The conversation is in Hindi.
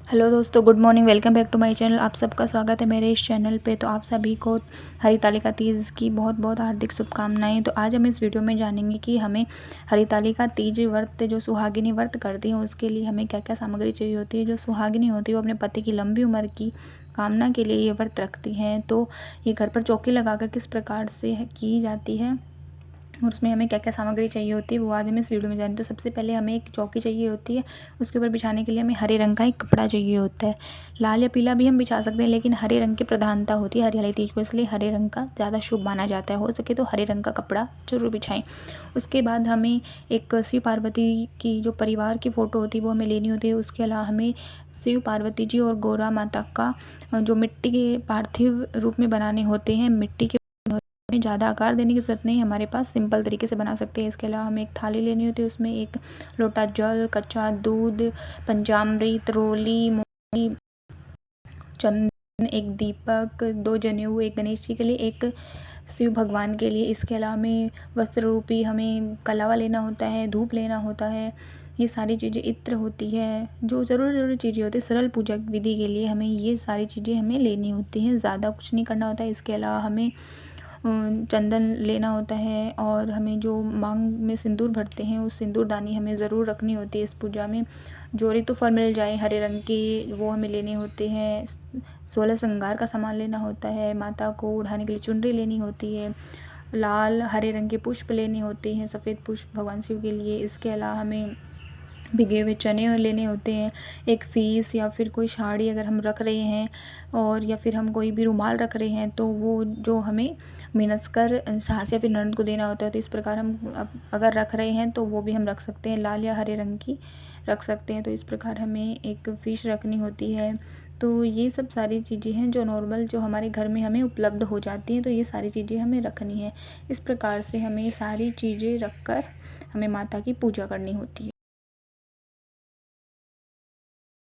हेलो दोस्तों, good morning. Welcome back to my channel. आप सबका स्वागत है मेरे इस चैनल पे। तो आप सभी को हरितालिका तीज की बहुत बहुत हार्दिक शुभकामनाएं। तो आज हम इस वीडियो में जानेंगे कि हमें हरितालिका तीज व्रत जो सुहागिनी व्रत करती हैं उसके लिए हमें क्या क्या सामग्री चाहिए होती है। जो सुहागिनी होती है वो अपने पति की लंबी उम्र की कामना के लिए ये व्रत रखती हैं। तो ये घर पर चौकी लगाकर किस प्रकार से की जाती है और उसमें हमें क्या क्या सामग्री चाहिए होती है वो आज हम इस वीडियो में जानें। तो सबसे पहले हमें एक चौकी चाहिए होती है। उसके ऊपर बिछाने के लिए हमें हरे रंग का एक कपड़ा चाहिए होता है। लाल या पीला भी हम बिछा सकते हैं, लेकिन हरे रंग की प्रधानता होती है हरियाली तीज को, इसलिए हरे रंग का ज़्यादा शुभ माना जाता है। हो सके तो हरे रंग का कपड़ा जरूर बिछाएं। उसके बाद हमें एक शिव पार्वती की जो परिवार की फ़ोटो होती है वो हमें लेनी होती है। उसके अलावा हमें शिव पार्वती जी और गौरा माता का जो मिट्टी के पार्थिव रूप में बनाने होते हैं, मिट्टी के में ज़्यादा आकार देने की ज़रूरत नहीं, हमारे पास सिंपल तरीके से बना सकते हैं। इसके अलावा हमें एक थाली लेनी होती है। उसमें एक लोटा जल, कच्चा दूध, पंचामृत, रोली, मूंगफली, चंदन, एक दीपक, 2 जनेऊ, एक गणेश जी के लिए, एक शिव भगवान के लिए। इसके अलावा हमें वस्त्र रूपी हमें कलावा लेना होता है, धूप लेना होता है। ये सारी चीज़ें, इत्र होती है, जो ज़रूरी चीज़ें होती है सरल पूजा विधि के लिए, हमें ये सारी चीज़ें हमें लेनी होती हैं। ज़्यादा कुछ नहीं करना होता है। इसके अलावा हमें चंदन लेना होता है और हमें जो मांग में सिंदूर भरते हैं उस सिंदूरदानी हमें ज़रूर रखनी होती है इस पूजा में। जो ऋतु फल मिल जाए हरे रंग के वो हमें लेने होते हैं। 16 श्रृंगार का सामान लेना होता है। माता को उठाने के लिए चुनरी लेनी होती है। लाल हरे रंग के पुष्प लेने होते हैं, सफ़ेद पुष्प भगवान शिव के लिए। इसके अलावा हमें भिगे हुए चने लेने होते हैं, एक फीस या फिर कोई साड़ी अगर हम रख रहे हैं, और या फिर हम कोई भी रुमाल रख रहे हैं तो वो जो हमें मिनसकर सास या फिर ननद को देना होता है। तो इस प्रकार हम अगर रख रहे हैं तो वो भी हम रख सकते हैं, लाल या हरे रंग की रख सकते हैं। तो इस प्रकार हमें एक फ़िश रखनी होती है। तो ये सब सारी चीज़ें हैं जो नॉर्मल जो हमारे घर में हमें उपलब्ध हो जाती हैं। तो ये सारी चीज़ें हमें रखनी है। इस प्रकार से हमें सारी चीज़ें रख कर हमें माता की पूजा करनी होती है।